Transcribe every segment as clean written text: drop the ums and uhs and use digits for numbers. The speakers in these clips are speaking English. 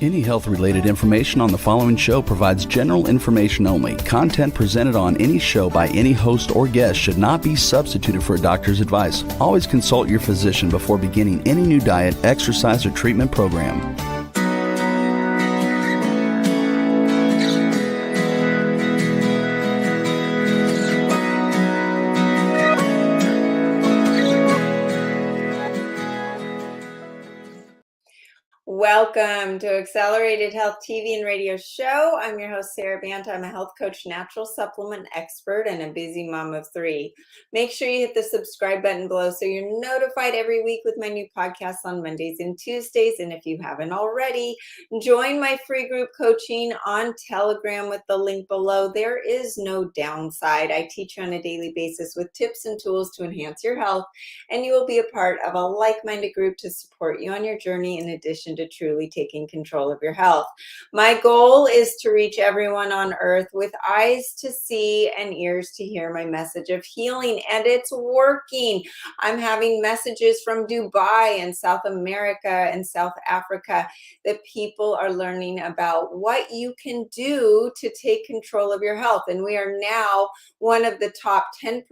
Any health-related information on the following show provides general information only. Content presented on any show by any host or guest should not be substituted for a doctor's advice. Always consult your physician before beginning any new diet, exercise, or treatment program. Welcome to Accelerated Health TV and Radio Show. I'm your host, Sara Banta. I'm a health coach, natural supplement expert, and a busy mom of three. Make sure you hit the subscribe button below so you're notified every week with my new podcasts on Mondays and Tuesdays. And if you haven't already, join my free group coaching on Telegram with the link below. There is no downside. I teach you on a daily basis with tips and tools to enhance your health, and you will be a part of a like-minded group to support you on your journey in addition to truly taking control of your health. My goal is to reach everyone on earth with eyes to see and ears to hear my message of healing, and it's working. I'm having messages from Dubai and South America and South Africa that people are learning about what you can do to take control of your health. And we are now one of the top 10%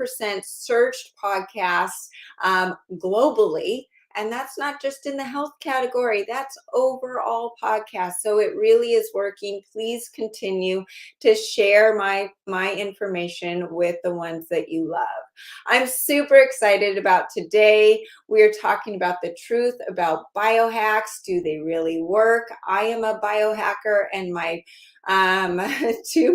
searched podcasts globally. And that's not just in the health category, that's overall podcasts. So it really is working. Please continue to share my information with the ones that you love. I'm super excited about today. We're talking about the truth about biohacks. Do they really work? I am a biohacker, and to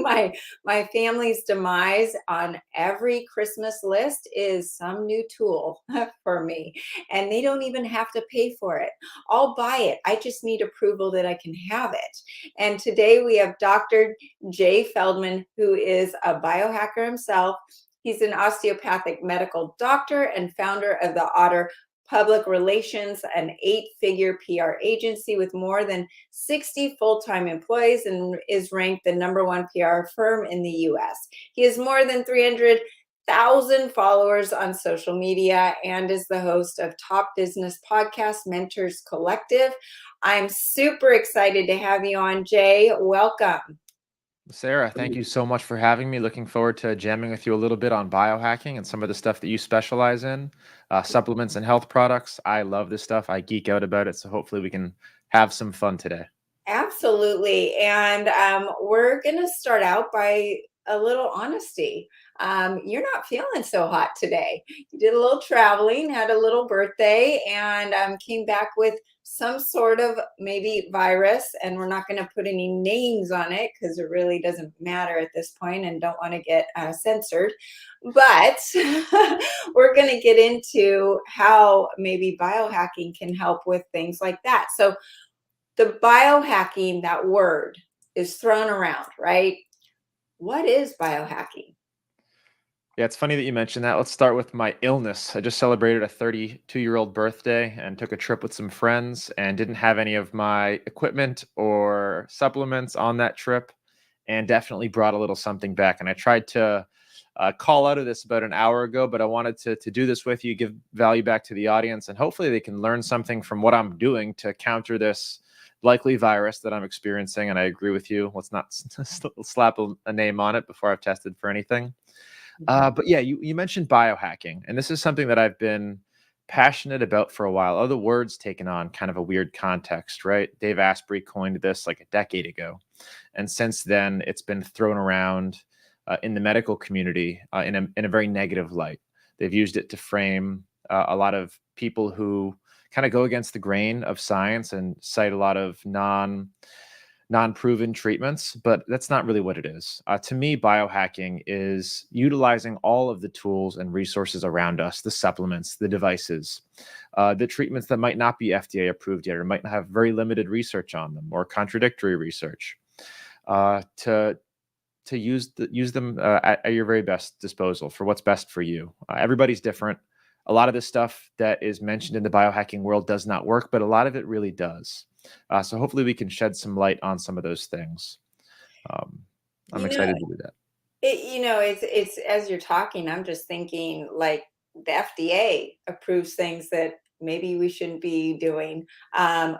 my family's demise, on every Christmas list is some new tool for me, and they don't even have to pay for it. I'll buy it. I just need approval that I can have it. And today we have Dr. Jay Feldman, who is a biohacker himself. He's an osteopathic medical doctor and founder of the Otter Public Relations, an 8-figure PR agency with more than 60 full-time employees, and is ranked the #1 PR firm in the US. He has more than 300,000 followers on social media and is the host of top business podcast Mentors Collective. I'm super excited to have you on, Jay. Welcome. Sara, thank you so much for having me. Looking forward to jamming with you a little bit on biohacking and some of the stuff that you specialize in, supplements and health products. I love this stuff. I geek out about it. So hopefully we can have some fun today. Absolutely. And we're going to start out by a little honesty. You're not feeling so hot today. You did a little traveling, had a little birthday, and came back with some sort of maybe virus. And we're not going to put any names on it because it really doesn't matter at this point and don't want to get censored. But we're going to get into how maybe biohacking can help with things like that. So the biohacking, that word is thrown around, right? What is biohacking? Yeah, it's funny that you mentioned that. Let's start with my illness. I just celebrated a 32-year-old birthday and took a trip with some friends and didn't have any of my equipment or supplements on that trip, and definitely brought a little something back. And I tried to call out of this about an hour ago, but I wanted to do this with you, give value back to the audience, and hopefully they can learn something from what I'm doing to counter this likely virus that I'm experiencing. And I agree with you. Let's not slap a name on it before I've tested for anything. But yeah, you mentioned biohacking, and this is something that I've been passionate about for a while. Other words taken on kind of a weird context, right? Dave Asprey coined this like a decade ago. And since then, it's been thrown around in the medical community in a very negative light. They've used it to frame a lot of people who kind of go against the grain of science and cite a lot of non-proven treatments, but that's not really what it is. To me, biohacking is utilizing all of the tools and resources around us, the supplements, the devices, the treatments that might not be FDA approved yet or might have very limited research on them or contradictory research, to use them at your very best disposal for what's best for you. Everybody's different. A lot of the stuff that is mentioned in the biohacking world does not work, but a lot of it really does. So hopefully we can shed some light on some of those things. I'm excited to do that. It's as you're talking, I'm just thinking like the FDA approves things that maybe we shouldn't be doing.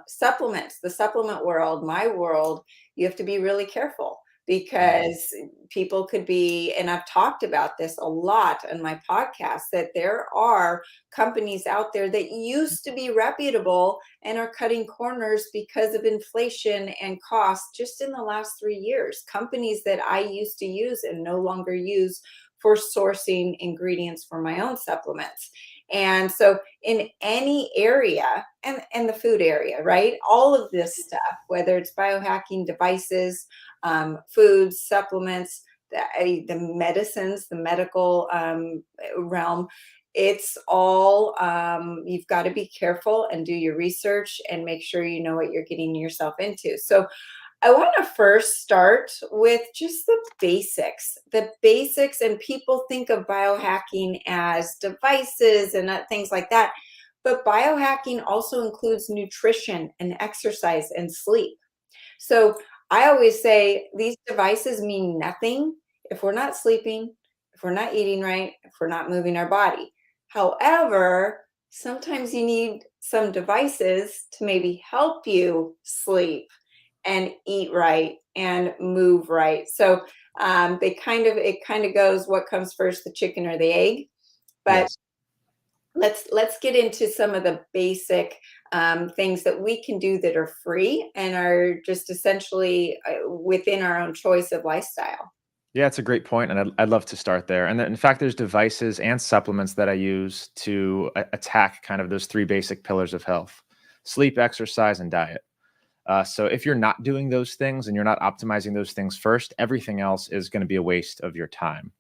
Supplements, the supplement world, my world, you have to be really careful because people could be, and I've talked about this a lot on my podcast, that there are companies out there that used to be reputable and are cutting corners because of inflation and cost just in the last 3 years. Companies that I used to use and no longer use for sourcing ingredients for my own supplements. And so in any area, and the food area, right? All of this stuff, whether it's biohacking devices, foods, supplements, the medicines, the medical realm, it's all, you've got to be careful and do your research and make sure you know what you're getting yourself into. So I want to first start with just the basics. The basics, and people think of biohacking as devices and things like that. But biohacking also includes nutrition and exercise and sleep. So I always say these devices mean nothing if we're not sleeping, if we're not eating right, if we're not moving our body. However, sometimes you need some devices to maybe help you sleep and eat right and move right. So it kind of goes, what comes first, the chicken or the egg? But Yes. let's get into some of the basic things that we can do that are free and are just essentially within our own choice of lifestyle. Yeah, it's a great point, and I'd love to start there. And in fact, there's devices and supplements that I use to attack kind of those three basic pillars of health: sleep, exercise, and diet. So if you're not doing those things and you're not optimizing those things first, everything else is going to be a waste of your time.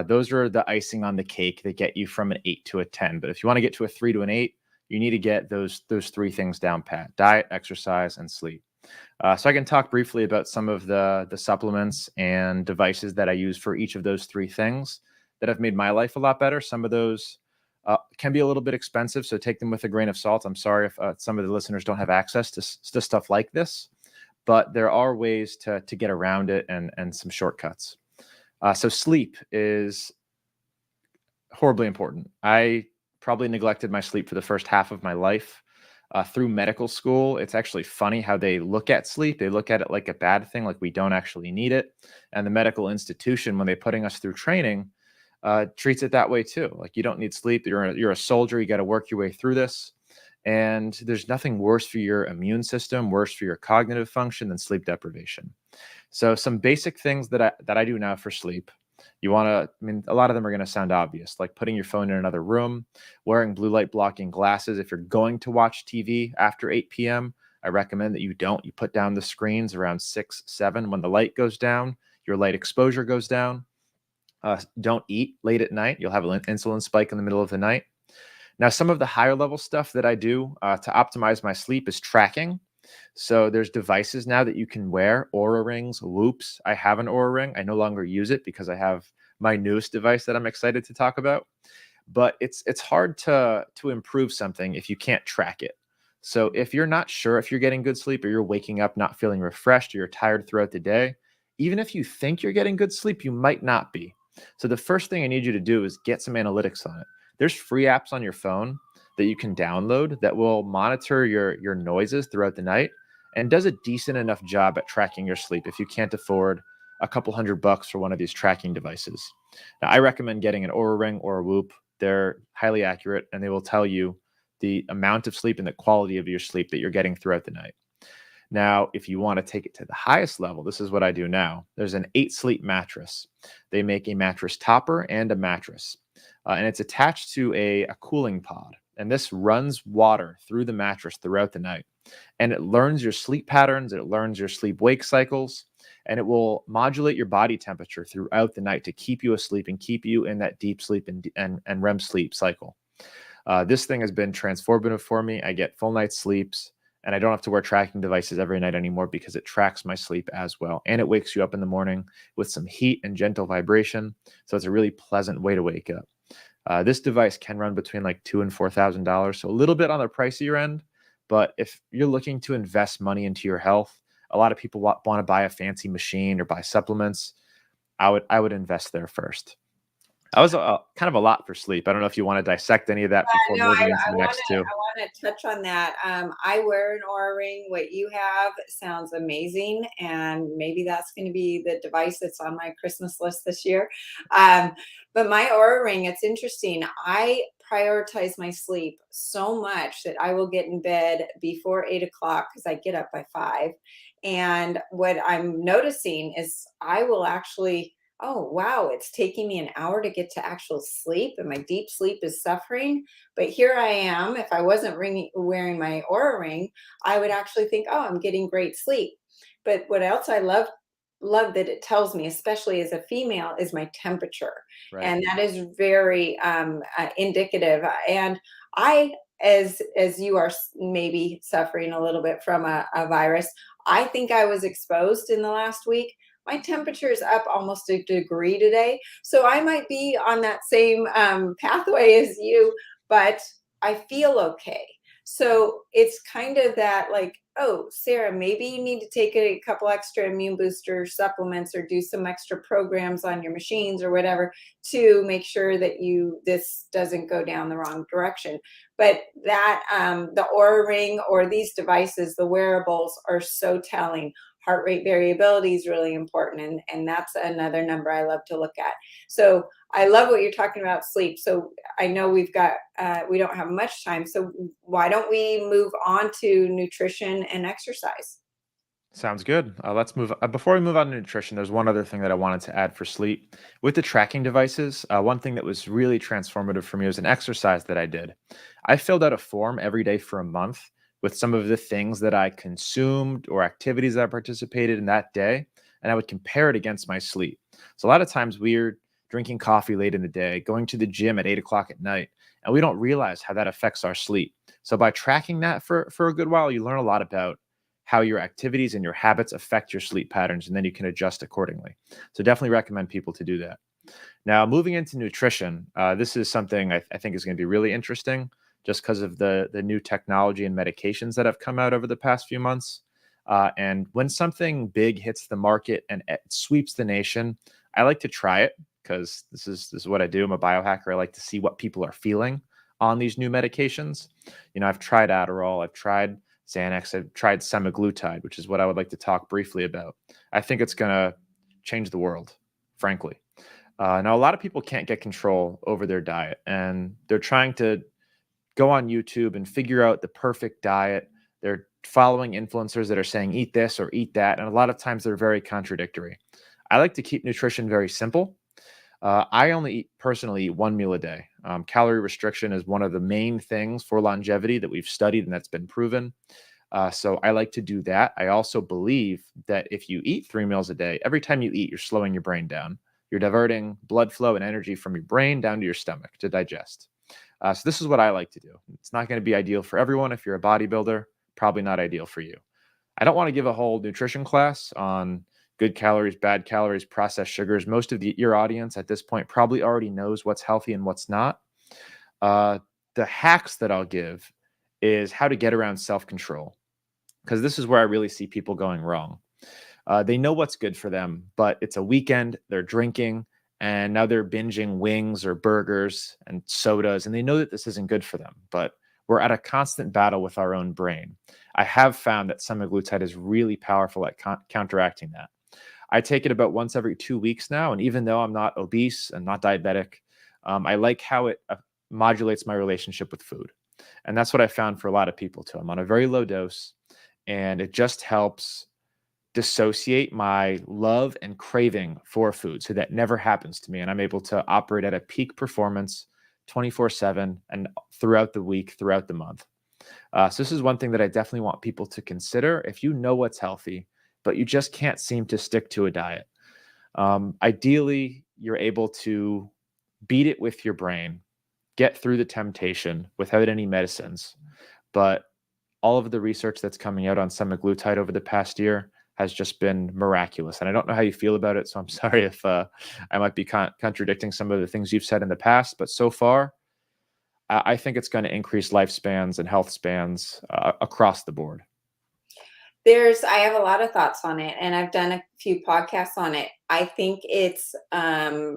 Those are the icing on the cake that get you from an 8 to a 10. But if you want to get to a 3 to an 8, you need to get those three things down pat: diet, exercise, and sleep. So I can talk briefly about some of the supplements and devices that I use for each of those three things that have made my life a lot better. Some of those can be a little bit expensive, so take them with a grain of salt. I'm sorry if some of the listeners don't have access to stuff like this, but there are ways to get around it and some shortcuts. So sleep is horribly important. I probably neglected my sleep for the first half of my life. Through medical school, it's actually funny how they look at sleep. They look at it like a bad thing, like we don't actually need it. And the medical institution, when they're putting us through training, treats it that way too. Like, you don't need sleep. You're a soldier. You got to work your way through this. And there's nothing worse for your immune system, worse for your cognitive function than sleep deprivation. So some basic things that I do now for sleep. A lot of them are going to sound obvious, like putting your phone in another room, wearing blue light blocking glasses. If you're going to watch TV after 8 p.m., I recommend that you don't. You put down the screens around 6, 7. When the light goes down, your light exposure goes down. Don't eat late at night. You'll have an insulin spike in the middle of the night. Now, some of the higher level stuff that I do to optimize my sleep is tracking. So there's devices now that you can wear: Oura rings, Whoops. I have an Oura ring. I no longer use it because I have my newest device that I'm excited to talk about. But it's hard to improve something if you can't track it. So if you're not sure if you're getting good sleep, or you're waking up not feeling refreshed, or you're tired throughout the day, even if you think you're getting good sleep, you might not be. So the first thing I need you to do is get some analytics on it. There's free apps on your phone that you can download that will monitor your noises throughout the night and does a decent enough job at tracking your sleep if you can't afford a couple $100 for one of these tracking devices. Now, I recommend getting an Oura ring or a Whoop. They're highly accurate, and they will tell you the amount of sleep and the quality of your sleep that you're getting throughout the night. Now, if you want to take it to the highest level, this is what I do now. There's an 8 sleep mattress. They make a mattress topper and a mattress, and it's attached to a cooling pod. And this runs water through the mattress throughout the night. And it learns your sleep patterns, it learns your sleep-wake cycles, and it will modulate your body temperature throughout the night to keep you asleep and keep you in that deep sleep and REM sleep cycle. This thing has been transformative for me. I get full night's sleeps, and I don't have to wear tracking devices every night anymore because it tracks my sleep as well. And it wakes you up in the morning with some heat and gentle vibration. So it's a really pleasant way to wake up. This device can run between like $2,000 and $4,000, so a little bit on the pricier end. But if you're looking to invest money into your health, a lot of people want to buy a fancy machine or buy supplements. I would invest there first. That was kind of a lot for sleep. I don't know if you want to dissect any of that before No, I moving into the want next to two. I want to touch on that. I wear an Aura ring. What you have sounds amazing, and maybe that's going to be the device that's on my Christmas list this year. Um, but my Aura ring, it's interesting. I prioritize my sleep so much that I will get in bed before 8 o'clock because I get up by 5. And what I'm noticing is I will actually, oh wow, it's taking me an hour to get to actual sleep, and my deep sleep is suffering. But here I am. If I wasn't wearing my Aura ring, I would actually think, oh, I'm getting great sleep. But what else I love that it tells me, especially as a female, is my temperature, Right. and that is very indicative. And I, as you are maybe suffering a little bit from a virus, I think I was exposed in the last week. My temperature is up almost a degree today, so I might be on that same pathway as you, but I feel okay. So it's kind of that, like, oh, Sarah, maybe you need to take a couple extra immune booster supplements or do some extra programs on your machines or whatever to make sure that this doesn't go down the wrong direction. But that the Aura ring or these devices, the wearables, are so telling. Heart rate variability is really important, and that's another number I love to look at. So I love what you're talking about sleep. So I know we don't have much time. So why don't we move on to nutrition and exercise? Sounds good. Let's move. Before we move on to nutrition, there's one other thing that I wanted to add for sleep. With the tracking devices, one thing that was really transformative for me was an exercise that I did. I filled out a form every day for a month with some of the things that I consumed or activities that I participated in that day, and I would compare it against my sleep. So a lot of times we're drinking coffee late in the day, going to the gym at 8 o'clock at night, and we don't realize how that affects our sleep. So by tracking that for a good while, you learn a lot about how your activities and your habits affect your sleep patterns, and then you can adjust accordingly. So definitely recommend people to do that. Now, moving into nutrition, this is something I think is going to be really interesting just because of the new technology and medications that have come out over the past few months. And when something big hits the market and it sweeps the nation, I like to try it because this is what I do. I'm a biohacker. I like to see what people are feeling on these new medications. I've tried Adderall, I've tried Xanax, I've tried semaglutide, which is what I would like to talk briefly about. I think it's going to change the world, frankly. Now, a lot of people can't get control over their diet, and they're trying to go on YouTube and figure out the perfect diet. They're following influencers that are saying, eat this or eat that. And a lot of times they're very contradictory. I like to keep nutrition very simple. I only personally eat one meal a day. Calorie restriction is one of the main things for longevity that we've studied and that's been proven. So I like to do that. I also believe that if you eat 3 meals a day, every time you eat, you're slowing your brain down. You're diverting blood flow and energy from your brain down to your stomach to digest. So this is what I like to do. It's not going to be ideal for everyone. If you're a bodybuilder, probably not ideal for you. I don't want to give a whole nutrition class on good calories, bad calories, processed sugars. Most of your audience at this point probably already knows what's healthy and what's not. Uh, the hacks that I'll give is how to get around self-control, because this is where I really see people going wrong. They know what's good for them, but it's a weekend, they're drinking, and now they're binging wings or burgers and sodas, and they know that this isn't good for them, but we're at a constant battle with our own brain. I have found that semaglutide is really powerful at counteracting that. I take it about once every 2 weeks now, and even though I'm not obese and not diabetic, I like how it modulates my relationship with food. And that's what I found for a lot of people too. I'm on a very low dose, and it just helps dissociate my love and craving for food so that never happens to me. And I'm able to operate at a peak performance 24/7 and throughout the week, throughout the month. So this is one thing that I definitely want people to consider. If you know what's healthy, but you just can't seem to stick to a diet, ideally, you're able to beat it with your brain, get through the temptation without any medicines. But all of the research that's coming out on semaglutide over the past year has just been miraculous. And I don't know how you feel about it, so I'm sorry if I might be contradicting some of the things you've said in the past. But so far, I think it's going to increase lifespans and health spans across the board. I have a lot of thoughts on it, and I've done a few podcasts on it. I think it's a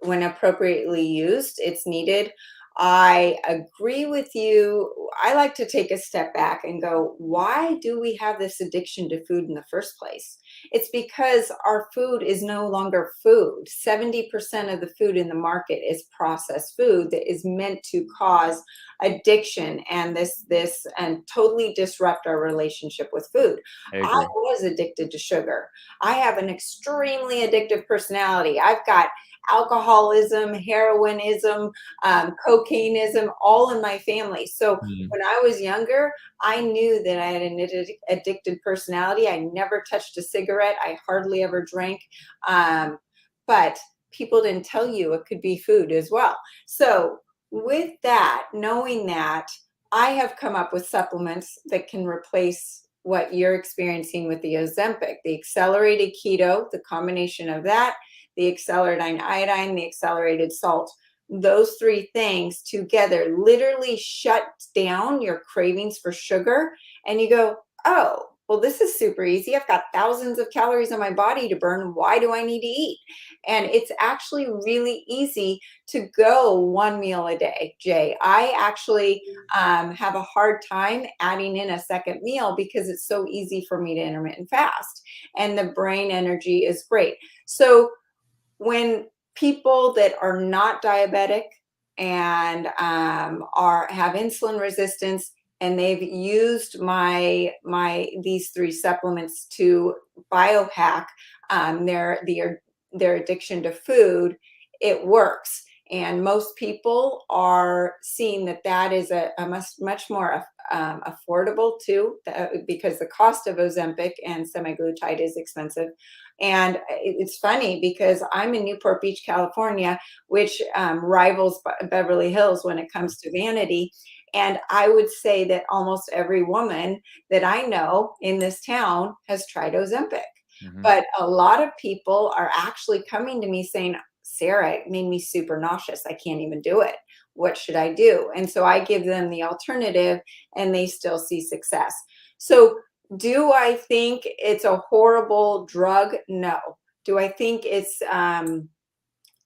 when appropriately used, it's needed. I agree with you. I like to take a step back and go, why do we have this addiction to food in the first place? It's because our food is no longer food. 70% of the food in the market is processed food that is meant to cause addiction and this and totally disrupt our relationship with food. I I agree. was addicted to sugar. I have an extremely addictive personality. I've got alcoholism, heroinism, cocaineism, all in my family. So Mm. when I was younger, I knew that I had an addicted personality. I never touched a cigarette. I hardly ever drank. Um, but people didn't tell you it could be food as well. So with that, knowing that, I have come up with supplements that can replace what you're experiencing with the Ozempic, the accelerated keto, the combination of that, the accelerated iodine, the accelerated salt. Those three things together literally shut down your cravings for sugar. And you go, oh, well, this is super easy. I've got thousands of calories in my body to burn. Why do I need to eat? And it's actually really easy to go one meal a day, Jay. I actually have a hard time adding in a second meal because it's so easy for me to intermittent fast. And the brain energy is great. So when people that are not diabetic and have insulin resistance and they've used these three supplements to biohack their addiction to food, it works. And most people are seeing that is a much more affordable too, because the cost of Ozempic and semaglutide is expensive. And it's funny because I'm in Newport Beach, California, which rivals Beverly Hills when it comes to vanity. And I would say that almost every woman that I know in this town has tried Ozempic. Mhm. But a lot of people are actually coming to me saying, Sara, it made me super nauseous. I can't even do it. What should I do? And so I give them the alternative and they still see success. So do I think it's a horrible drug? No. Do I think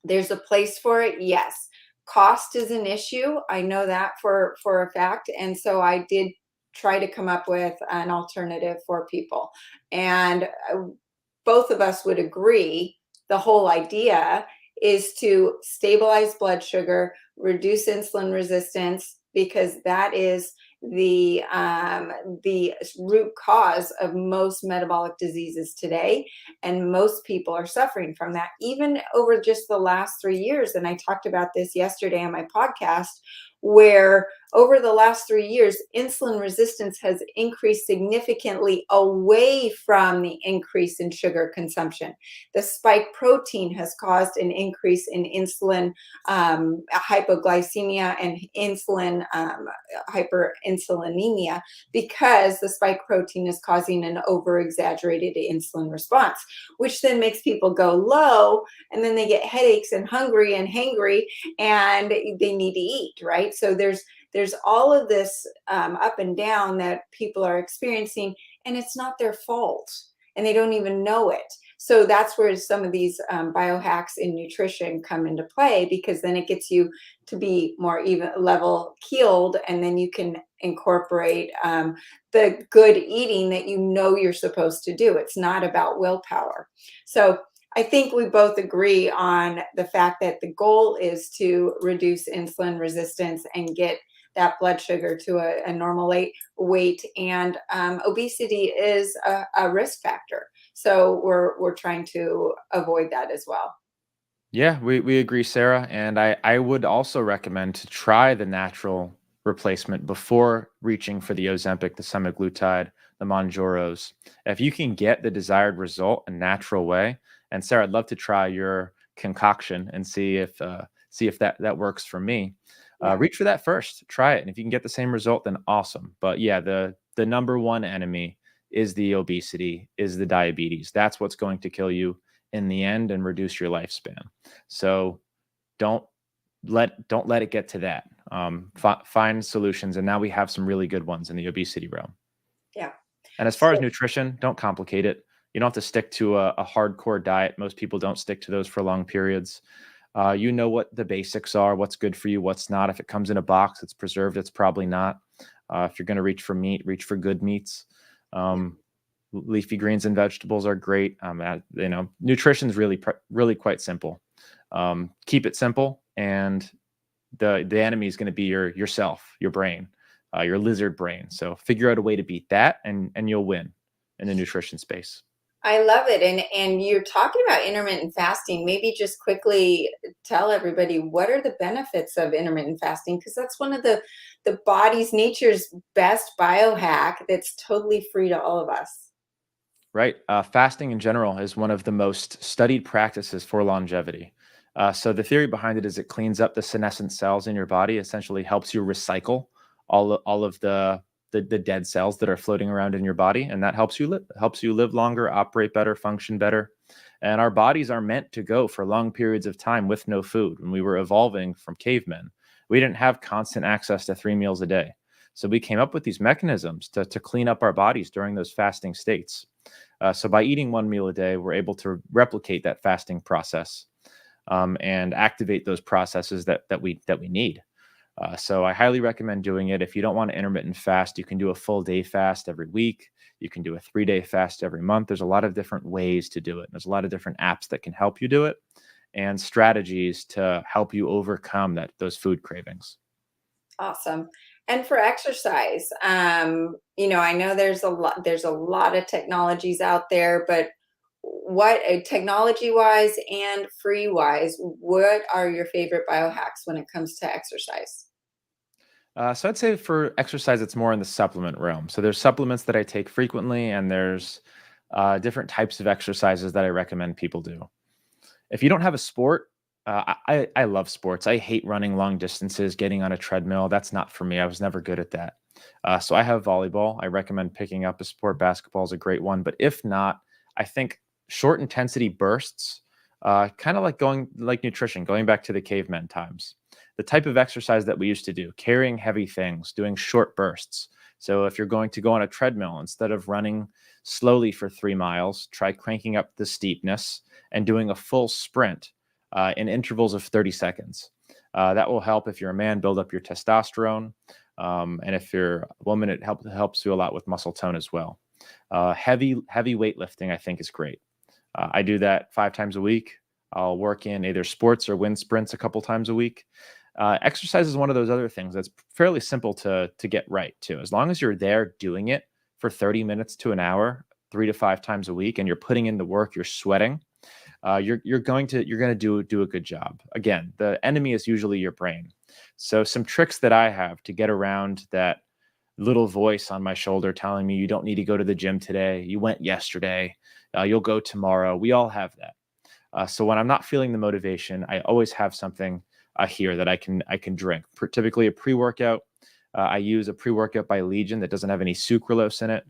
there's a place for it? Yes. Cost is an issue. I know that for a fact. And so I did try to come up with an alternative for people. And both of us would agree the whole idea is to stabilize blood sugar, reduce insulin resistance, because that is the root cause of most metabolic diseases today, and most people are suffering from that even over just the last 3 years. And I talked about this yesterday on my podcast, where over the last 3 years insulin resistance has increased significantly away from the increase in sugar consumption. The spike protein has caused an increase in insulin hypoglycemia and insulin hyperinsulinemia, because the spike protein is causing an over-exaggerated insulin response, which then makes people go low, and then they get headaches and hungry and hangry, and they need to eat, right? So there's all of this up and down that people are experiencing, and it's not their fault, and they don't even know it. So that's where some of these biohacks in nutrition come into play, because then it gets you to be more even level keeled, and then you can incorporate the good eating that you know you're supposed to do. It's not about willpower. So I think we both agree on the fact that the goal is to reduce insulin resistance and get that blood sugar to a normal weight. And obesity is a risk factor. So we're trying to avoid that as well. Yeah, we agree, Sarah. And I would also recommend to try the natural replacement before reaching for the Ozempic, the semaglutide, the Monjoros. If you can get the desired result a natural way, and Sarah, I'd love to try your concoction and see if that works for me. Yeah. Reach for that first, try it, and if you can get the same result, then awesome. But yeah, the number one enemy is the obesity, is the diabetes. That's what's going to kill you in the end and reduce your lifespan. So don't let it get to that. Find solutions, and now we have some really good ones in the obesity realm. Yeah. And as far as nutrition, don't complicate it. You don't have to stick to a hardcore diet. Most people don't stick to those for long periods. You know what the basics are, what's good for you, what's not. If it comes in a box, it's preserved, it's probably not. If you're going to reach for meat, reach for good meats. Leafy greens and vegetables are great. Nutrition is really quite simple. Keep it simple, and the enemy is going to be yourself, your brain, your lizard brain. So figure out a way to beat that, and you'll win in the nutrition space. I love it. And you're talking about intermittent fasting. Maybe just quickly tell everybody, what are the benefits of intermittent fasting? Because that's one of the body's, nature's best biohack that's totally free to all of us. Right. Fasting in general is one of the most studied practices for longevity. So the theory behind it is it cleans up the senescent cells in your body, essentially helps you recycle all of the dead cells that are floating around in your body, and that helps you live longer, operate better, function better. And our bodies are meant to go for long periods of time with no food. When we were evolving from cavemen, we didn't have constant access to 3 meals a day. So we came up with these mechanisms to clean up our bodies during those fasting states. So by eating 1 meal a day, we're able to replicate that fasting process and activate those processes that we need. So I highly recommend doing it. If you don't want to intermittent fast, you can do a full day fast every week. You can do a 3-day fast every month. There's a lot of different ways to do it. There's a lot of different apps that can help you do it, and strategies to help you overcome those food cravings. Awesome. And for exercise, I know there's a lot of technologies out there, but what technology wise and free wise, what are your favorite biohacks when it comes to exercise? So I'd say for exercise, it's more in the supplement realm. So there's supplements that I take frequently, and there's different types of exercises that I recommend people do. If you don't have a sport, I love sports. I hate running long distances, getting on a treadmill. That's not for me. I was never good at that. So I have volleyball. I recommend picking up a sport. Basketball is a great one. But if not, I think short intensity bursts, kind of like nutrition, going back to the caveman times. The type of exercise that we used to do, carrying heavy things, doing short bursts. So if you're going to go on a treadmill, instead of running slowly for 3 miles, try cranking up the steepness and doing a full sprint in intervals of 30 seconds. That will help if you're a man, build up your testosterone. And if you're a woman, it helps you a lot with muscle tone as well. Heavy weightlifting, I think, is great. I do that 5 times a week. I'll work in either sports or wind sprints a couple times a week. Exercise is one of those other things that's fairly simple to get right too. As long as you're there doing it for 30 minutes to an hour, 3 to 5 times a week, and you're putting in the work, you're sweating, you're going to do a good job. Again, the enemy is usually your brain. So some tricks that I have to get around that little voice on my shoulder telling me you don't need to go to the gym today, you went yesterday, you'll go tomorrow. We all have that. So when I'm not feeling the motivation, I always have something here that I can drink. Typically a pre-workout. I use a pre-workout by Legion that doesn't have any sucralose in it.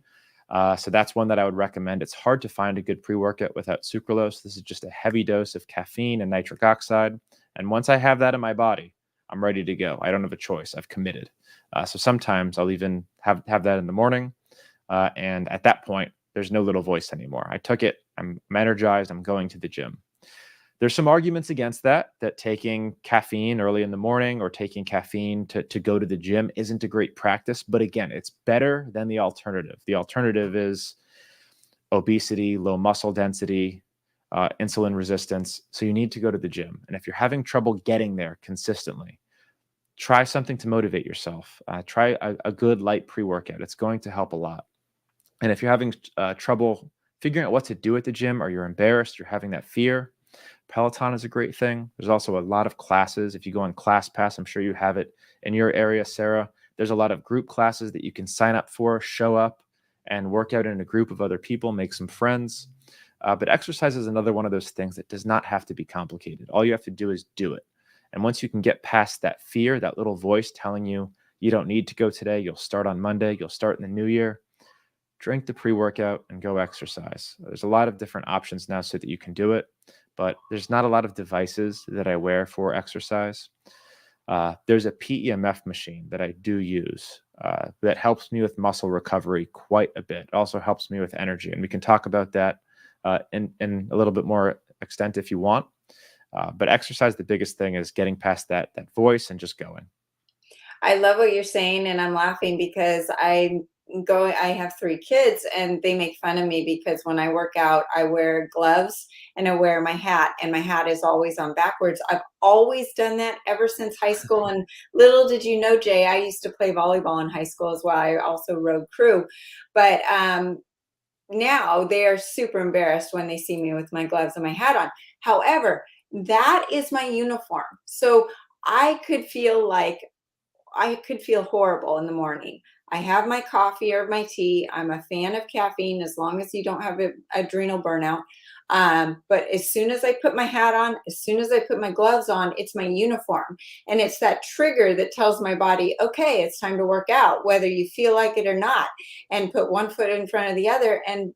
So that's one that I would recommend. It's hard to find a good pre-workout without sucralose. This is just a heavy dose of caffeine and nitric oxide. And once I have that in my body, I'm ready to go. I don't have a choice. I've committed. So sometimes I'll even have that in the morning. And at that point, there's no little voice anymore. I took it. I'm energized. I'm going to the gym. There's some arguments against that taking caffeine early in the morning or taking caffeine to go to the gym isn't a great practice. But again, it's better than the alternative. The alternative is obesity, low muscle density, insulin resistance. So you need to go to the gym. And if you're having trouble getting there consistently, try something to motivate yourself. Try a good light pre-workout. It's going to help a lot. And if you're having trouble figuring out what to do at the gym, or you're embarrassed, you're having that fear, Peloton is a great thing. There's also a lot of classes. If you go on ClassPass, I'm sure you have it in your area, Sarah. There's a lot of group classes that you can sign up for, show up, and work out in a group of other people, make some friends. But exercise is another one of those things that does not have to be complicated. All you have to do is do it. And once you can get past that fear, that little voice telling you you don't need to go today, you'll start on Monday, you'll start in the new year, drink the pre-workout and go exercise. There's a lot of different options now so that you can do it. But there's not a lot of devices that I wear for exercise. There's a PEMF machine that I do use that helps me with muscle recovery quite a bit. It also helps me with energy. And we can talk about that in a little bit more extent if you want. But exercise, the biggest thing is getting past that voice and just going. I love what you're saying, and I'm laughing because I have 3 kids, and they make fun of me because when I work out, I wear gloves and I wear my hat, and my hat is always on backwards. I've always done that ever since high school. And little did you know, Jay, I used to play volleyball in high school as well. I also rode crew, but now they are super embarrassed when they see me with my gloves and my hat on. However, that is my uniform. So I could feel horrible in the morning. I have my coffee or my tea. I'm a fan of caffeine as long as you don't have an adrenal burnout. But as soon as I put my hat on, as soon as I put my gloves on, it's my uniform. And it's that trigger that tells my body, okay, it's time to work out, whether you feel like it or not, and put one foot in front of the other. And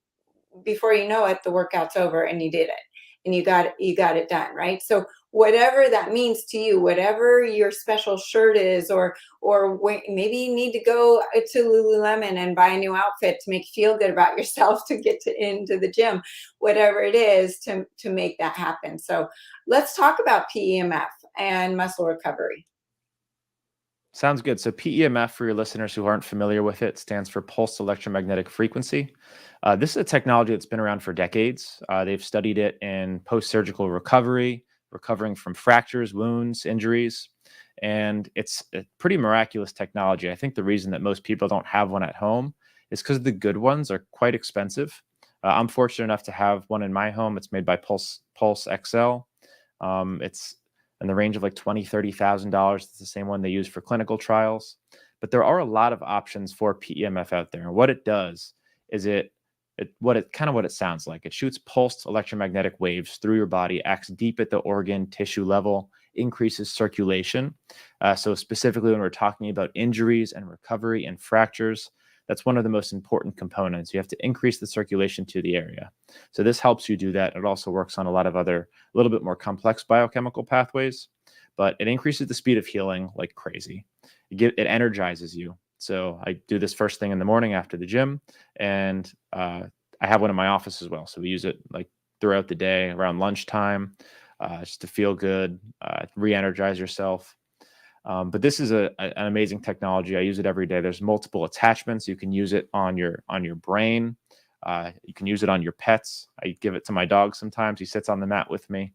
before you know it, the workout's over and you did it and you got it done, right? So whatever that means to you, whatever your special shirt is, or maybe you need to go to Lululemon and buy a new outfit to make you feel good about yourself to get into the gym, whatever it is to make that happen. So let's talk about PEMF and muscle recovery. Sounds good. So PEMF, for your listeners who aren't familiar with it, stands for pulsed electromagnetic frequency. This is a technology that's been around for decades. They've studied it in post-surgical recovery, recovering from fractures, wounds, injuries, and it's a pretty miraculous technology. I think the reason that most people don't have one at home is because the good ones are quite expensive. I'm fortunate enough to have one in my home. It's made by Pulse XL. It's in the range of like $20,000-$30,000. It's the same one they use for clinical trials. But there are a lot of options for PEMF out there. And what it does is what it sounds like. It shoots pulsed electromagnetic waves through your body, acts deep at the organ tissue level, increases circulation. So specifically when we're talking about injuries and recovery and fractures, that's one of the most important components. You have to increase the circulation to the area. So this helps you do that. It also works on a lot of other, a little bit more complex biochemical pathways, but it increases the speed of healing like crazy. It energizes you. So I do this first thing in the morning after the gym, and I have one in my office as well. So we use it like throughout the day around lunchtime, just to feel good, re-energize yourself. But this is an amazing technology. I use it every day. There's multiple attachments. You can use it on your brain. You can use it on your pets. I give it to my dog sometimes. He sits on the mat with me.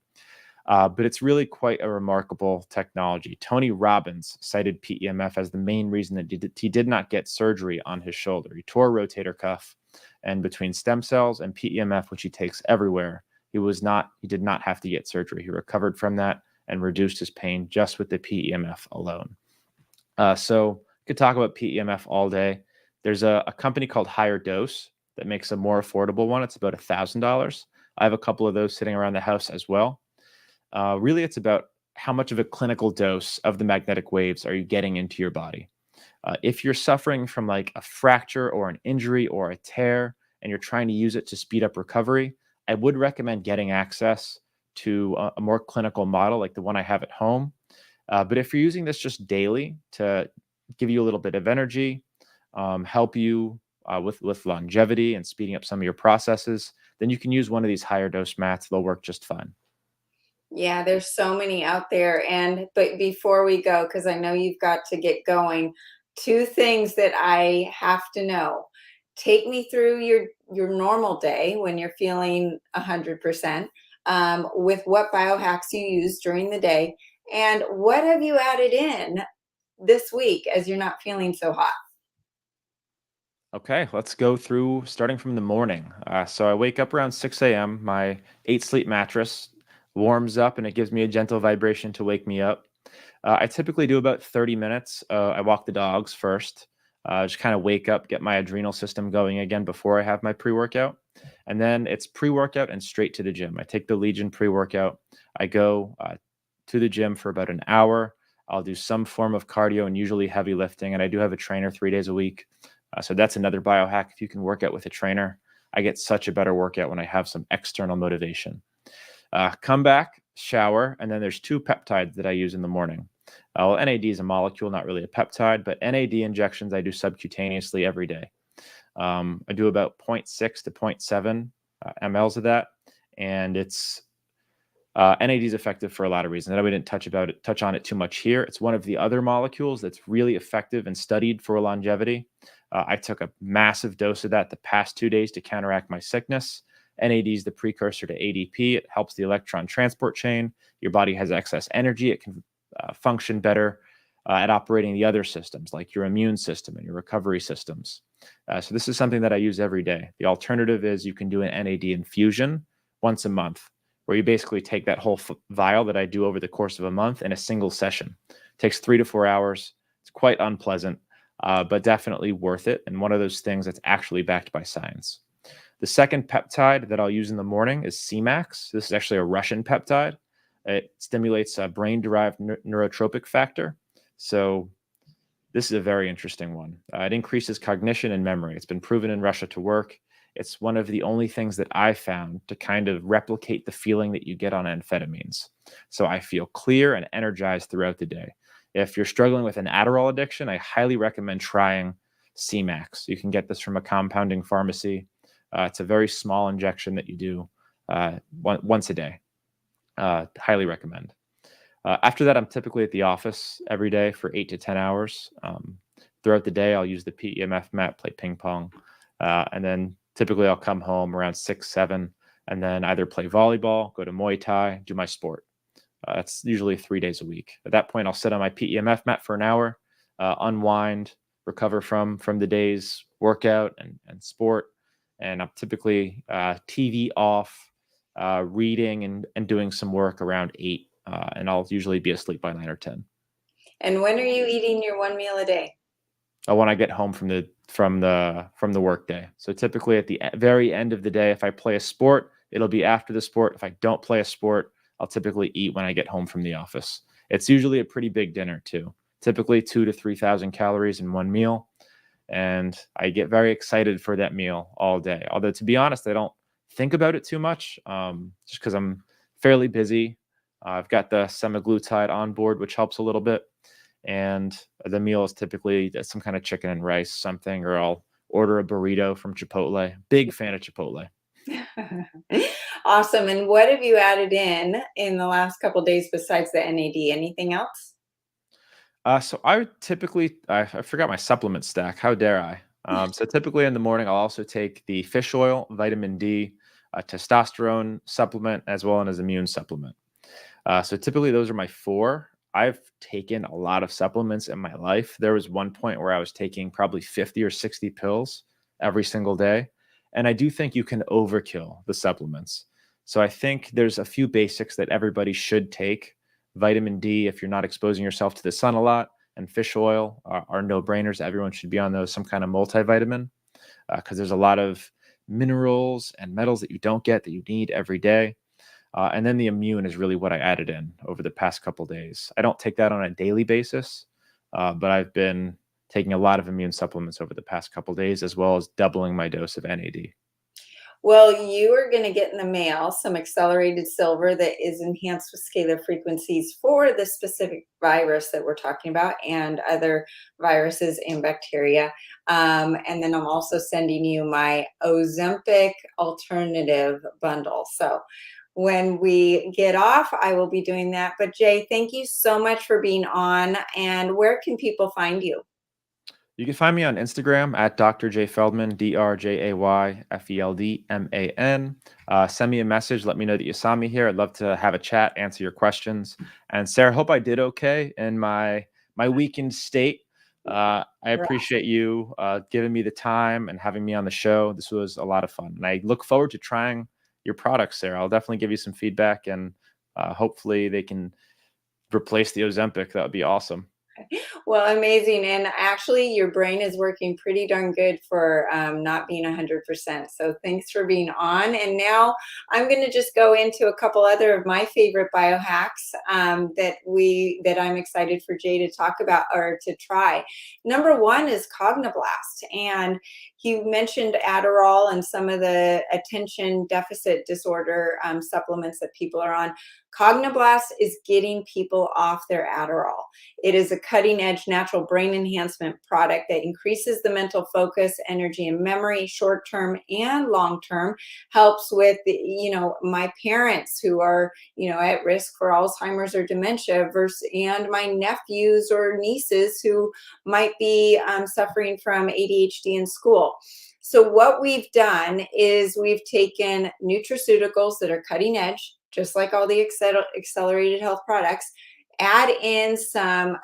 But it's really quite a remarkable technology. Tony Robbins cited PEMF as the main reason that he did not get surgery on his shoulder. He tore a rotator cuff, and between stem cells and PEMF, which he takes everywhere, he did not have to get surgery. He recovered from that and reduced his pain just with the PEMF alone. So you could talk about PEMF all day. There's a company called Higher Dose that makes a more affordable one. It's about $1,000. I have a couple of those sitting around the house as well. Really, it's about how much of a clinical dose of the magnetic waves are you getting into your body. If you're suffering from like a fracture or an injury or a tear, and you're trying to use it to speed up recovery, I would recommend getting access to a more clinical model like the one I have at home. But if you're using this just daily to give you a little bit of energy, help you with longevity and speeding up some of your processes, then you can use one of these higher dose mats. They'll work just fine. Yeah, there's so many out there. But before we go, because I know you've got to get going, 2 things that I have to know. Take me through your normal day when you're feeling 100%, with what biohacks you use during the day, and what have you added in this week as you're not feeling so hot. Okay, let's go through starting from the morning. So I wake up around 6 a.m. My 8 sleep mattress warms up and it gives me a gentle vibration to wake me up. I typically do about 30 minutes. I walk the dogs first, just kind of wake up, get my adrenal system going again before I have my pre-workout. And then it's pre-workout and straight to the gym. I take the Legion pre-workout. I go to the gym for about an hour. I'll do some form of cardio and usually heavy lifting. And I do have a trainer 3 days a week. So that's another biohack. If you can work out with a trainer, I get such a better workout when I have some external motivation. Come back, shower, and then there's 2 peptides that I use in the morning. Well, NAD is a molecule, not really a peptide, but NAD injections I do subcutaneously every day. I do about 0.6 to 0.7 mLs of that, and it's NAD is effective for a lot of reasons. I know we didn't touch on it too much here. It's one of the other molecules that's really effective and studied for longevity. I took a massive dose of that the past 2 days to counteract my sickness. NAD is the precursor to ADP. It helps the electron transport chain. Your body has excess energy. It can function better at operating the other systems like your immune system and your recovery systems. So this is something that I use every day. The alternative is you can do an NAD infusion once a month, where you basically take that whole vial that I do over the course of a month in a single session. It takes 3 to 4 hours. It's quite unpleasant, but definitely worth it. And one of those things that's actually backed by science. The second peptide that I'll use in the morning is Cmax. This is actually a Russian peptide. It stimulates a brain-derived neurotropic factor. So this is a very interesting one. It increases cognition and memory. It's been proven in Russia to work. It's one of the only things that I found to kind of replicate the feeling that you get on amphetamines. So I feel clear and energized throughout the day. If you're struggling with an Adderall addiction, I highly recommend trying Cmax. You can get this from a compounding pharmacy. It's a very small injection that you do once a day. Highly recommend. After that, I'm typically at the office every day for 8 to 10 hours. Throughout the day, I'll use the PEMF mat, play ping pong, and then typically I'll come home around 6, 7, and then either play volleyball, go to Muay Thai, do my sport. That's usually 3 days a week. At that point, I'll sit on my PEMF mat for an hour, unwind, recover from the day's workout and sport. And I'm typically TV off, reading and doing some work around 8, and I'll usually be asleep by 9 or 10. And when are you eating your one meal a day? When I get home from the work day. So typically at the very end of the day, if I play a sport, it'll be after the sport. If I don't play a sport, I'll typically eat when I get home from the office. It's usually a pretty big dinner too. Typically 2,000 to 3,000 calories in one meal. And I get very excited for that meal all day. Although to be honest, I don't think about it too much, just because I'm fairly busy. I've got the semaglutide on board, which helps a little bit. And the meal is typically some kind of chicken and rice, something, or I'll order a burrito from Chipotle. Big fan of Chipotle. Awesome. And what have you added in the last couple of days besides the NAD? Anything else? So I would typically, I forgot my supplement stack. How dare I? So typically in the morning, I'll also take the fish oil, vitamin D, a testosterone supplement, as well as immune supplement. So typically those are my 4. I've taken a lot of supplements in my life. There was one point where I was taking probably 50 or 60 pills every single day. And I do think you can overkill the supplements. So I think there's a few basics that everybody should take. Vitamin D, if you're not exposing yourself to the sun a lot, and fish oil are no-brainers. Everyone should be on those, some kind of multivitamin, because there's a lot of minerals and metals that you don't get that you need every day. And then the immune is really what I added in over the past couple of days. I don't take that on a daily basis, but I've been taking a lot of immune supplements over the past couple of days, as well as doubling my dose of NAD. Well, you are going to get in the mail some accelerated silver that is enhanced with scalar frequencies for the specific virus that we're talking about and other viruses and bacteria. And then I'm also sending you my Ozempic alternative bundle. So when we get off, I will be doing that. But Jay, thank you so much for being on. And where can people find you? You can find me on Instagram at Dr. Jay Feldman, DrJayFeldman. Send me a message. Let me know that you saw me here. I'd love to have a chat, answer your questions. And Sarah, hope I did okay in my weakened state. I appreciate you giving me the time and having me on the show. This was a lot of fun. And I look forward to trying your products, Sarah. I'll definitely give you some feedback, and hopefully they can replace the Ozempic. That would be awesome. Well, amazing. And actually, your brain is working pretty darn good for not being 100%. So thanks for being on. And now I'm going to just go into a couple other of my favorite biohacks that I'm excited for Jay to talk about or to try. Number 1 is Cogniblast. And you mentioned Adderall and some of the attention deficit disorder supplements that people are on. Cognoblast is getting people off their Adderall. It is a cutting-edge natural brain enhancement product that increases the mental focus, energy, and memory, short-term and long-term. Helps with, my parents who are, at risk for Alzheimer's or dementia, and my nephews or nieces who might be suffering from ADHD in school. So what we've done is we've taken nutraceuticals that are cutting edge, just like all the accelerated health products, add in some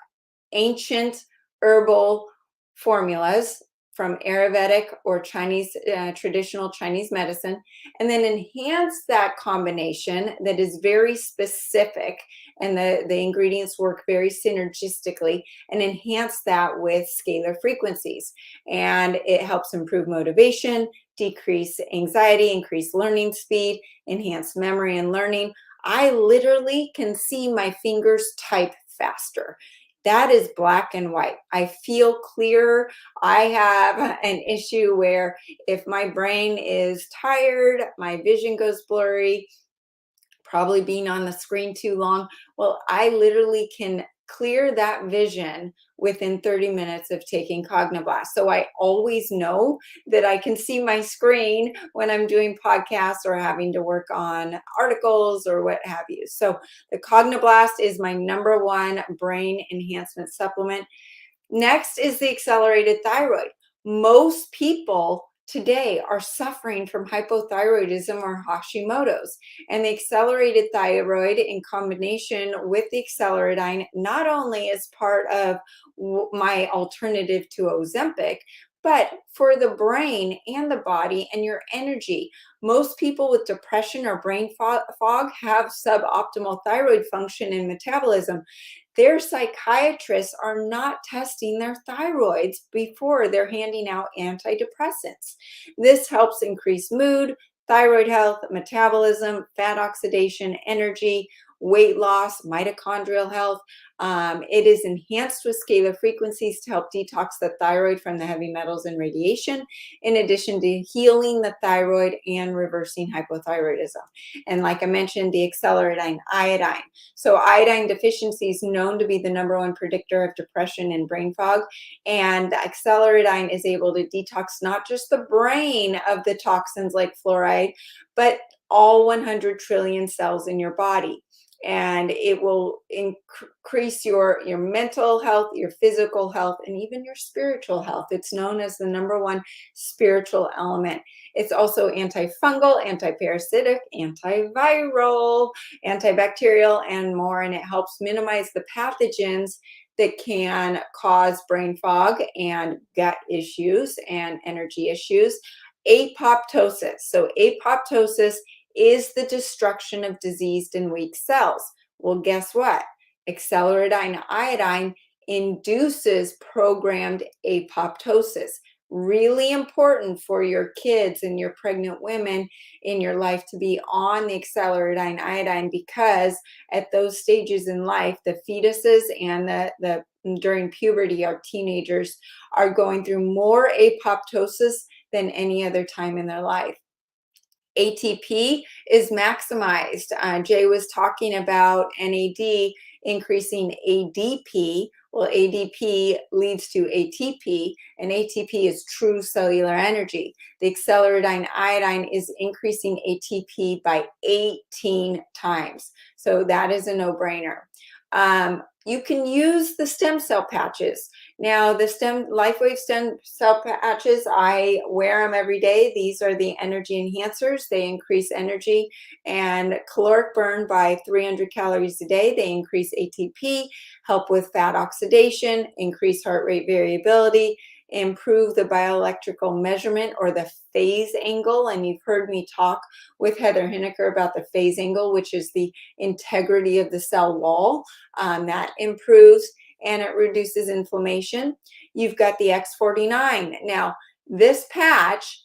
ancient herbal formulas from Ayurvedic or Chinese, traditional Chinese medicine, and then enhance that combination that is very specific, and the ingredients work very synergistically, and enhance that with scalar frequencies. And it helps improve motivation, decrease anxiety, increase learning speed, enhance memory and learning. I literally can see my fingers type faster. That is black and white. I feel clearer. I have an issue where if my brain is tired, my vision goes blurry, probably being on the screen too long. Well, I literally can clear that vision within 30 minutes of taking Cognoblast. So I always know that I can see my screen when I'm doing podcasts or having to work on articles or what have you. So the Cognoblast is my number one brain enhancement supplement. Next is the accelerated thyroid. Most people today are suffering from hypothyroidism or Hashimoto's, and the accelerated thyroid in combination with the acceleradine not only is part of my alternative to Ozempic, but for the brain and the body and your energy. Most people with depression or brain fog have suboptimal thyroid function and metabolism. Their psychiatrists are not testing their thyroids before they're handing out antidepressants. This helps increase mood, thyroid health, metabolism, fat oxidation, energy, weight loss, mitochondrial health. It is enhanced with scalar frequencies to help detox the thyroid from the heavy metals and radiation, in addition to healing the thyroid and reversing hypothyroidism. And like I mentioned, the acceleradine iodine. So iodine deficiency is known to be the number one predictor of depression and brain fog. And acceleradine is able to detox not just the brain of the toxins like fluoride, but all 100 trillion cells in your body. And it will increase your mental health, your physical health, and even your spiritual health. It's known as the number one spiritual element. It's also antifungal, antiparasitic, antiviral, antibacterial, and more. And it helps minimize the pathogens that can cause brain fog and gut issues and energy issues. Apoptosis. So apoptosis is the destruction of diseased and weak cells. Well, guess what? Acceleradine iodine induces programmed apoptosis. Really important for your kids and your pregnant women in your life to be on the acceleradine iodine, because at those stages in life, the fetuses and the during puberty, our teenagers are going through more apoptosis than any other time in their life. ATP is maximized. Jay was talking about NAD increasing ADP. Well, ADP leads to ATP, and ATP is true cellular energy. The acceleradine iodine is increasing ATP by 18 times. So that is a no-brainer. You can use the stem cell patches. Now, the LifeWave stem cell patches, I wear them every day. These are the energy enhancers. They increase energy and caloric burn by 300 calories a day. They increase ATP, help with fat oxidation, increase heart rate variability, improve the bioelectrical measurement or the phase angle. And you've heard me talk with Heather Hineker about the phase angle, which is the integrity of the cell wall. That improves, and it reduces inflammation. You've got the X49. Now, this patch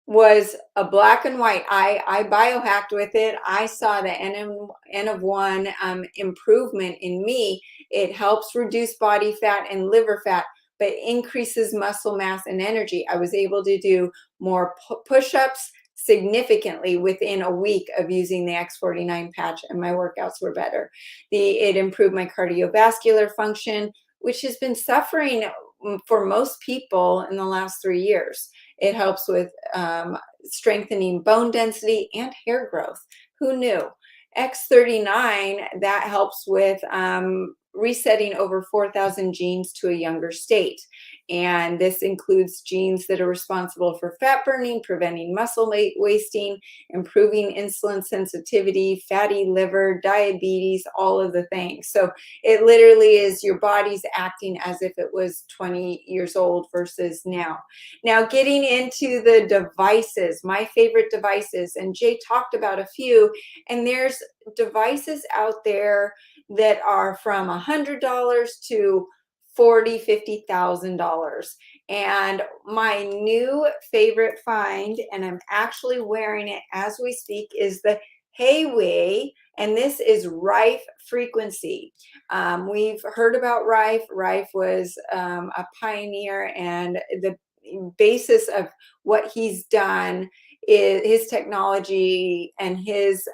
was a black and white. I biohacked with it. I saw the N of 1 improvement in me. It helps reduce body fat and liver fat, but increases muscle mass and energy. I was able to do more push-ups, significantly within a week of using the X49 patch, and my workouts were better. It improved my cardiovascular function, which has been suffering for most people in the last 3 years. It helps with strengthening bone density and hair growth. Who knew? X39, that helps with resetting over 4,000 genes to a younger state. And this includes genes that are responsible for fat burning, preventing muscle wasting, improving insulin sensitivity, fatty liver, diabetes, all of the things. So it literally is your body's acting as if it was 20 years old versus now. Now, getting into the devices, my favorite devices, and Jay talked about a few, and there's devices out there that are from $100 to $40,000, $50,000. And my new favorite find, and I'm actually wearing it as we speak, is the Hayway, and this is Rife Frequency. We've heard about Rife. Rife was a pioneer, and the basis of what he's done is his technology, and his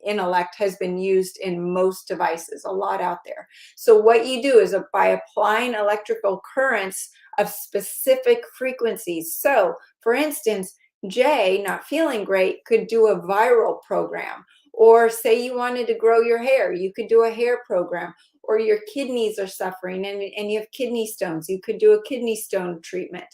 intellect has been used in most devices, a lot out there. So what you do is by applying electrical currents of specific frequencies. So for instance, Jay, not feeling great, could do a viral program. Or say you wanted to grow your hair, you could do a hair program. Or your kidneys are suffering and you have kidney stones, you could do a kidney stone treatment.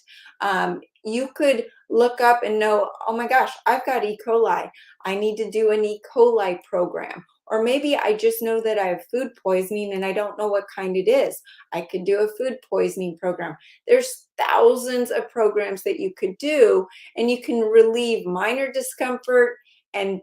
You could look up and know, oh my gosh, I've got E. coli. I need to do an E. coli program. Or maybe I just know that I have food poisoning and I don't know what kind it is. I could do a food poisoning program. There's thousands of programs that you could do, and you can relieve minor discomfort and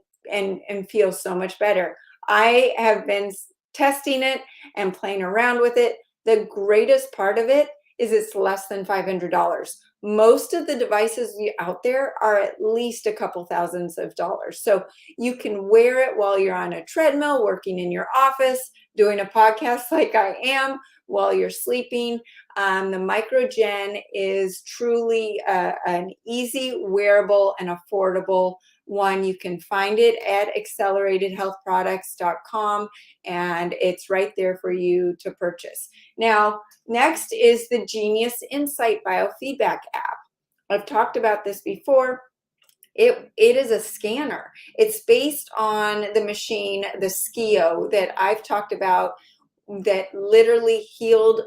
feel so much better. I have been testing it and playing around with it. The greatest part of it is it's less than $500. Most of the devices out there are at least a couple thousands of dollars. So you can wear it while you're on a treadmill, working in your office, doing a podcast like I am, while you're sleeping. The MicroGen is truly an easy, wearable, and affordable one. You can find it at acceleratedhealthproducts.com, and it's right there for you to purchase. Now, next is the Genius Insight Biofeedback app. I've talked about this before. It is a scanner. It's based on the machine, the Skio, that I've talked about, that literally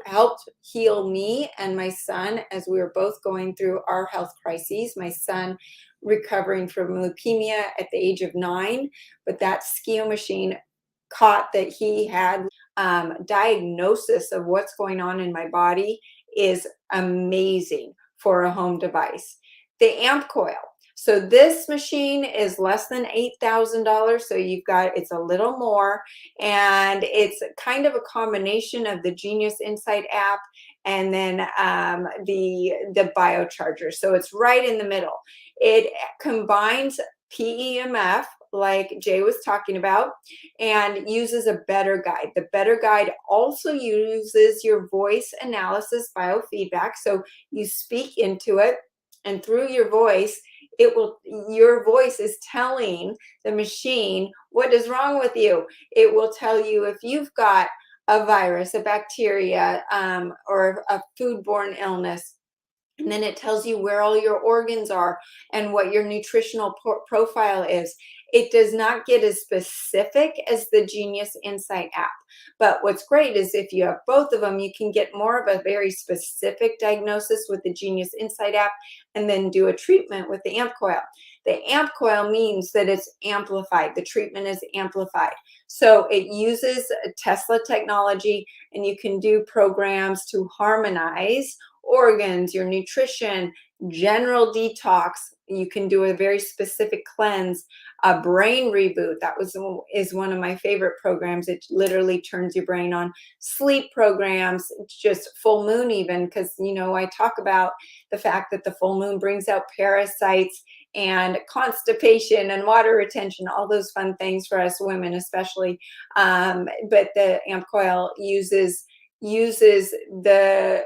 helped heal me and my son as we were both going through our health crises. My son recovering from leukemia at the age of 9, but that Skio machine caught that he had diagnosis of what's going on in my body is amazing for a home device. The amp coil. So this machine is less than $8,000. So it's a little more, and it's kind of a combination of the Genius Insight app and then the biocharger. So it's right in the middle. It combines PEMF, like Jay was talking about, and uses a Better Guide. The Better Guide also uses your voice analysis biofeedback. So you speak into it, and through your voice, your voice is telling the machine what is wrong with you. It will tell you if you've got a virus, a bacteria, or a foodborne illness. And then it tells you where all your organs are and what your nutritional profile is. It does not get as specific as the Genius Insight app. But what's great is if you have both of them, you can get more of a very specific diagnosis with the Genius Insight app and then do a treatment with the amp coil. The amp coil means that it's amplified. The treatment is amplified. So it uses Tesla technology, and you can do programs to harmonize organs, your nutrition, general detox. You can do a very specific cleanse, a brain reboot. That is one of my favorite programs. It literally turns your brain on. Sleep programs, just full moon even, because I talk about the fact that the full moon brings out parasites and constipation and water retention, all those fun things for us women especially. But the amp coil uses the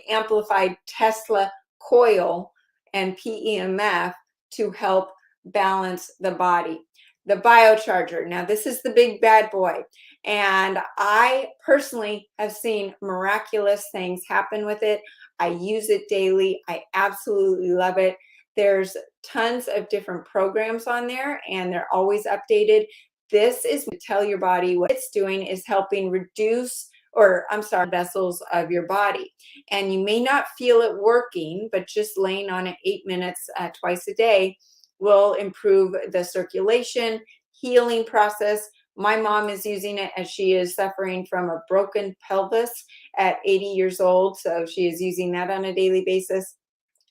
amplified Tesla coil and PEMF to help balance the body. The biocharger. Now, this is the big bad boy. And I personally have seen miraculous things happen with it. I use it daily. I absolutely love it. There's tons of different programs on there, and they're always updated. This is to tell your body what it's doing is helping reduce, or I'm sorry, vessels of your body. And you may not feel it working, but just laying on it 8 minutes twice a day will improve the circulation, healing process. My mom is using it as she is suffering from a broken pelvis at 80 years old. So she is using that on a daily basis.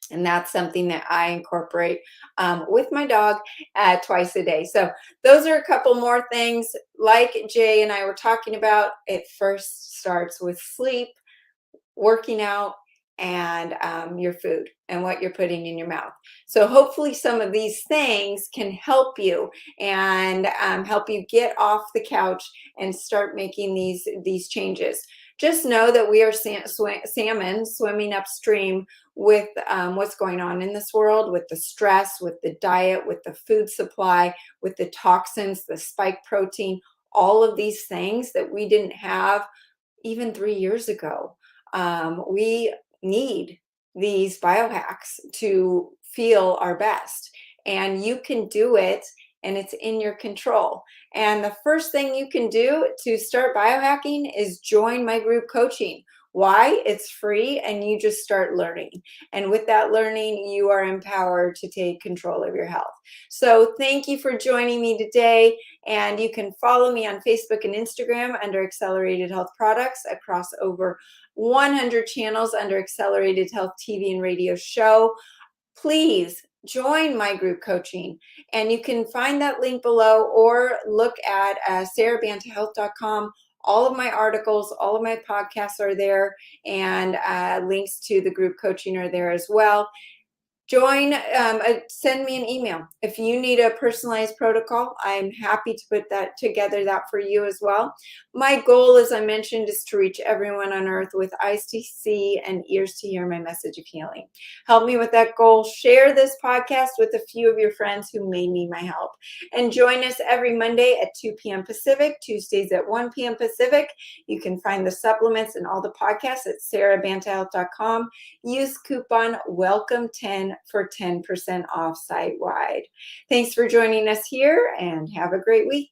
And that's something that I incorporate with my dog twice a day. So those are a couple more things. Like Jay and I were talking about, it first starts with sleep, working out, and your food and what you're putting in your mouth. So hopefully some of these things can help you and help you get off the couch and start making these changes. Just know that we are salmon swimming upstream with what's going on in this world, with the stress, with the diet, with the food supply, with the toxins, the spike protein, all of these things that we didn't have even 3 years ago. We need these biohacks to feel our best, and you can do it, and it's in your control. And the first thing you can do to start biohacking is join my group coaching. Why? It's free, and you just start learning. And with that learning, you are empowered to take control of your health. So thank you for joining me today. And you can follow me on Facebook and Instagram under Accelerated Health Products, across over 100 channels under Accelerated Health TV and Radio Show. Please join my group coaching, and you can find that link below, or look at sarabantahealth.com. All of my articles, all of my podcasts are there, and links to the group coaching are there as well. Join, send me an email. If you need a personalized protocol, I'm happy to put that together for you as well. My goal, as I mentioned, is to reach everyone on earth with eyes to see and ears to hear my message of healing. Help me with that goal. Share this podcast with a few of your friends who may need my help. And join us every Monday at 2 p.m. Pacific, Tuesdays at 1 p.m. Pacific. You can find the supplements and all the podcasts at sarabantahealth.com. Use coupon WELCOME10 for 10% off site-wide. Thanks for joining us here, and have a great week.